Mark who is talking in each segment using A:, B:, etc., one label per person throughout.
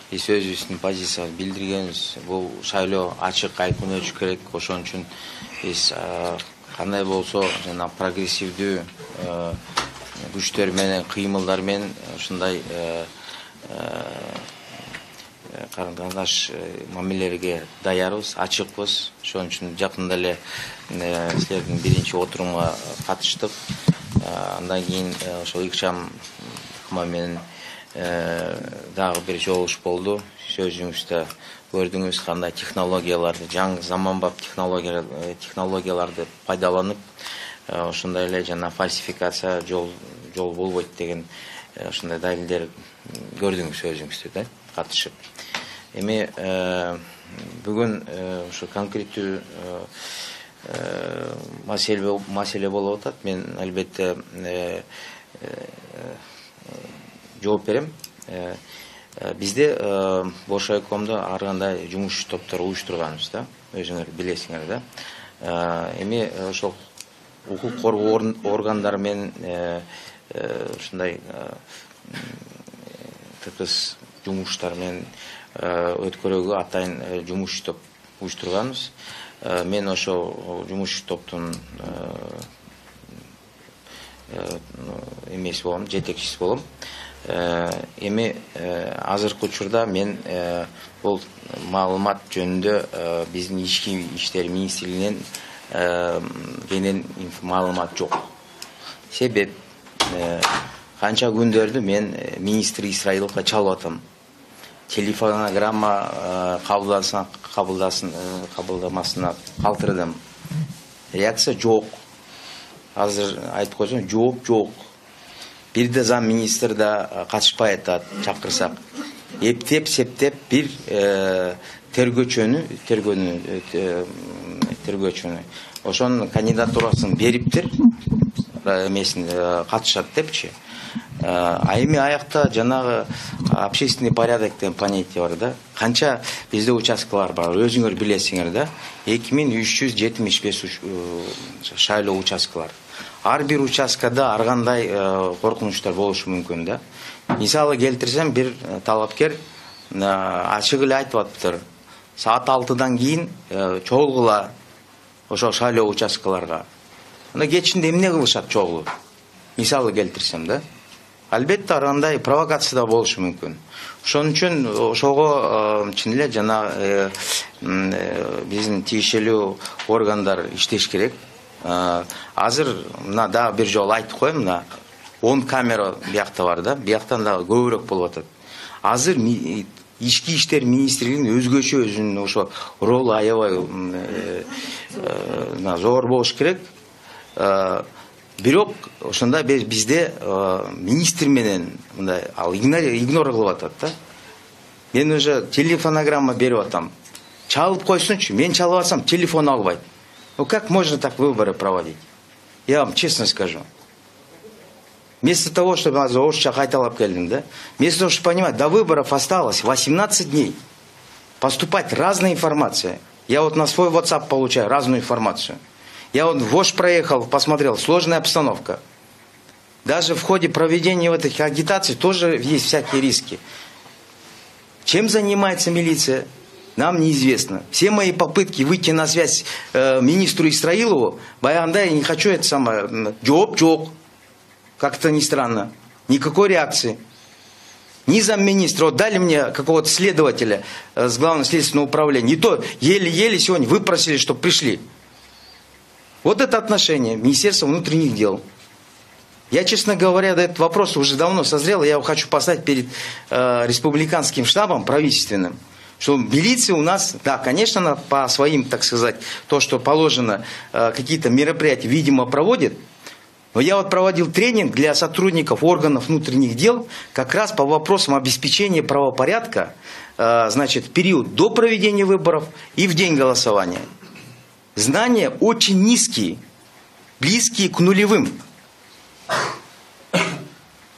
A: биз өзүбүздүн позициябызды билдиргенбиз. Бул шайлоо ачык, айкын өтүш керек. Ошон үчүн биз кандай болсо жана прогрессивдүү күчтөр менен, кыймылдар менен ушундай карындаш мамилелерге даярбыз, ачыкпыз. Ошон үчүн жакында эле силердин биринчи отурумга катыштык. Андан кийин ошол ыкчам менен дагы бир жолугуш болду. Сөзүңүздө көрдүңүз кандай технологияларды, жаңы заманбап технологияларды пайдаланып, ошондой эле жана фальсификация жол болбойт деген ошондой далилдер көрдүңүз өзүңүздө да катышып. Эми бүгүн ушу конкреттүү маселе болуп атат. Мен албетте жооп берем. Бизде Бош Айкомдо ар кандай жумуш топтор уюштурганбыз да, өзүңөр билесиңер да. Эми ошол укук коргоо органдары менен ушундай тыкыз жумуштар менен өткөрүүгө атайын жумуш топ уюштурганбыз. Мен ошо жумуш топтун эмеси болом, жетекчиси болом. Эми азыркы учурда мен бул маалымат жөнүндө биздин ички иштер министрлигинен кенен маалымат жок. Себеп канча күндөрдү мен министр Исраиловго чалып атам. Телефонограмма кабылдамасына калтырдым. Реакция жок. Азыр айтып койсоң, жооп жок. Бирде зам министр да катышпай атат, чакырсак. Эптеп, септеп бир тергөөчүнү ошонун кандидатурасын бериптир, эмесин катышат депчи. А эми аякта жанагы общественный порядок деген понятие бар да. Канча бизде участкалар бар, өзүңөр билесиңер да. 2375 шайлоо участкалар. Ар бир участкада ар кандай коркунучтар болушу мүмкүн да. Мисалы келтирсем, бир талапкер ачык эле айтып атыптыр. Саат 6-дан кийин чогулгула ошо шайлоо участкаларга. Анда кечинде эмне кылышат чогулуп? Мисалы келтирсем да. Албетте ар кандай провокация да болушу мүмкүн. Ошон үчүн ошого чын эле жана биздин тиешелүү органдар иштеш керек. Азыр мына дагы бир жолу айтып коем, мына 10 камера биякта бар да, бияктан дагы көбүрөөк болуп атат. Азыр ички иштер министрлигинин өзгөчө өзүнүн ошо ролу аябай зор болуш керек. Бирок ошондо бизде министр менен мындай игнор кылып атат да. Мен уже телефонограмма берип атам. Чалып койсунчу, мен чалып атсам телефон албайт. Ну как можно так выборы проводить? Я вам честно скажу. Вместо того, чтобы орысча кайталап келдим, да? Вместо того, чтобы понимать, до выборов осталось 18 дней. Поступать разная информация. Я вот на свой WhatsApp получаю разную информацию. Я вот в Ош проехал, посмотрел, сложная обстановка. Даже в ходе проведения этих агитаций тоже есть всякие риски. Чем занимается милиция, нам неизвестно. Все мои попытки выйти на связь министру Исраилову, баягында я не хочу это самое, джоб, как-то не странно, никакой реакции. Ни замминистра, вот дали мне какого-то следователя с главного следственного управления, и то еле-еле сегодня выпросили, чтобы пришли. Вот это отношение Министерства внутренних дел. Я, честно говоря, этот вопрос уже давно созрел, я его хочу поставить перед республиканским штабом правительственным, что милиция у нас, да, конечно, она по своим, так сказать, то, что положено, какие-то мероприятия, видимо, проводит. Но я вот проводил тренинг для сотрудников органов внутренних дел как раз по вопросам обеспечения правопорядка, значит, в период до проведения выборов и в день голосования. Знания очень низкие, близкие к нулевым.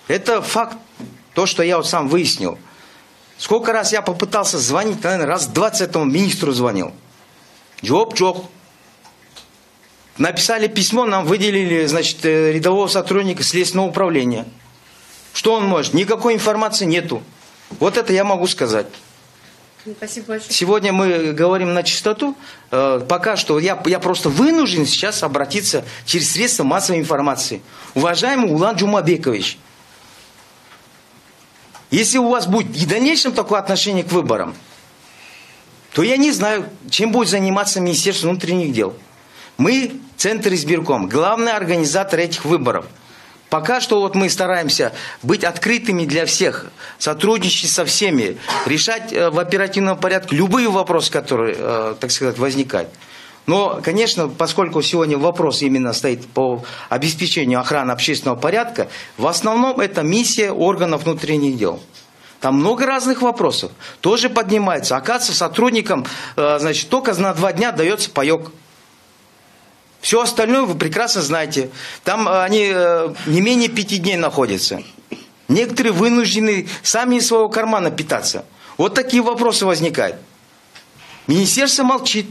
A: Это факт, то, что я вот сам выяснил. Сколько раз я попытался звонить, наверное, раз 20 этому министру звонил. Джоб. Написали письмо, нам выделили, значит, рядового сотрудника следственного управления. Что он может? Никакой информации нету. Вот это я могу сказать.
B: Спасибо большое.
A: Сегодня мы говорим на чистоту. Пока что я просто вынужден сейчас обратиться через средства массовой информации. Уважаемый Улан Джумабекович, если у вас будет и в дальнейшем такое отношение к выборам, то я не знаю, чем будет заниматься Министерство внутренних дел. Мы, Центр избирком, главный организатор этих выборов. Пока что вот мы стараемся быть открытыми для всех, сотрудничать со всеми, решать в оперативном порядке любые вопросы, которые, так сказать, возникают. Но, конечно, поскольку сегодня вопрос именно стоит по обеспечению охраны общественного порядка, в основном это миссия органов внутренних дел. Там много разных вопросов. Тоже поднимается. Оказывается, сотрудникам, значит, только на 2 дня дается паёк. Все остальное вы прекрасно знаете. Там они не менее 5 дней находятся. Некоторые вынуждены сами из своего кармана питаться. Вот такие вопросы возникают. Министерство молчит.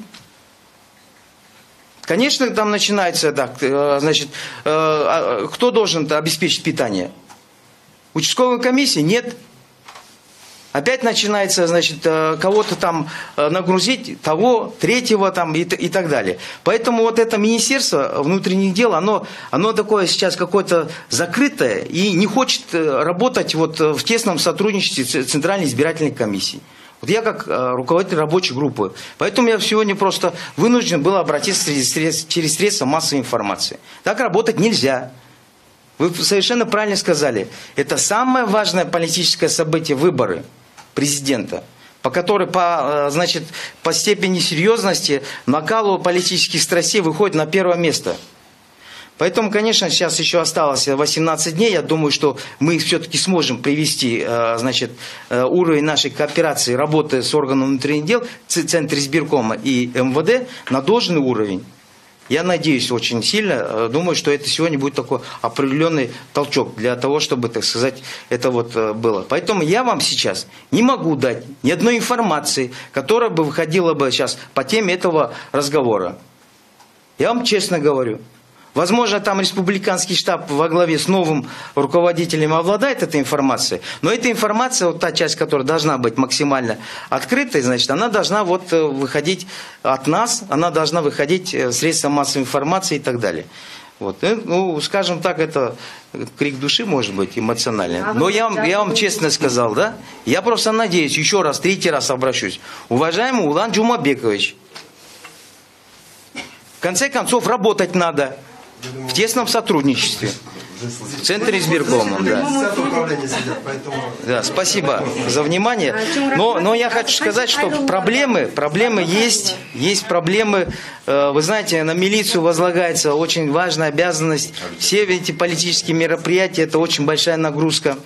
A: Конечно, там начинается так, значит, кто должен обеспечить питание? Участковая комиссия? Нет. Опять начинается, значит, кого-то там нагрузить, того, третьего там и так далее. Поэтому вот это Министерство внутренних дел, оно такое сейчас какое-то закрытое и не хочет работать вот в тесном сотрудничестве с Центральной избирательной комиссией. Вот я как руководитель рабочей группы. Поэтому я сегодня просто вынужден был обратиться через средства массовой информации. Так работать нельзя. Вы совершенно правильно сказали. Это самое важное политическое событие — выборы президента, по которой значит, по степени серьезности, накалу политических страстей выходит на первое место. Поэтому, конечно, сейчас еще осталось 18 дней. Я думаю, что мы все-таки сможем привести, значит, уровень нашей кооперации, работы с органом внутренних дел, Центр избиркома и МВД на должный уровень. Я надеюсь очень сильно, думаю, что это сегодня будет такой определенный толчок для того, чтобы, так сказать, это вот было. Поэтому я вам сейчас не могу дать ни одной информации, которая бы выходила бы сейчас по теме этого разговора. Я вам честно говорю. Возможно, там республиканский штаб во главе с новым руководителем обладает этой информацией, но эта информация, вот та часть, которая должна быть максимально открытой, значит, она должна вот выходить от нас, она должна выходить в средства массовой информации и так далее. Вот. Ну, скажем так, это крик души, может быть, эмоциональный. Но я вам честно сказал, да? Я просто надеюсь, еще раз, 3-й раз обращусь. Уважаемый Улан Джумабекович, в конце концов, работать надо. В тесном сотрудничестве. В Центре избиркома. Да. Да, спасибо за внимание. Но я хочу сказать, что проблемы есть. Есть проблемы. Вы знаете, на милицию возлагается очень важная обязанность. Все эти политические мероприятия — это очень большая нагрузка.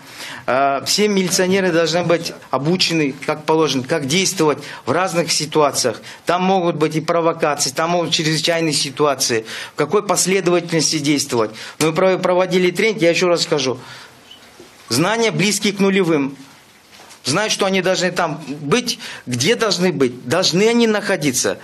A: Все милиционеры должны быть обучены, как положено, как действовать в разных ситуациях. Там могут быть и провокации, там могут быть чрезвычайные ситуации, в какой последовательности действовать. Мы проводили тренинг, я еще раз скажу. Знания близкие к нулевым. Знают, что они должны там быть, где должны быть, должны они находиться.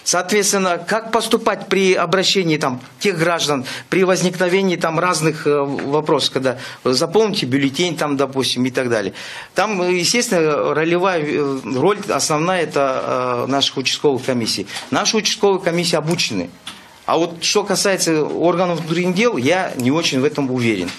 A: Соответственно, как поступать при обращении там, тех граждан, при возникновении там, разных вопросов, когда заполните бюллетень, там, допустим, и так далее. Там, естественно, роль основная — это наших участковых комиссий. Наши участковые комиссии обучены. А вот что касается органов внутренних дел, я не очень в этом уверен.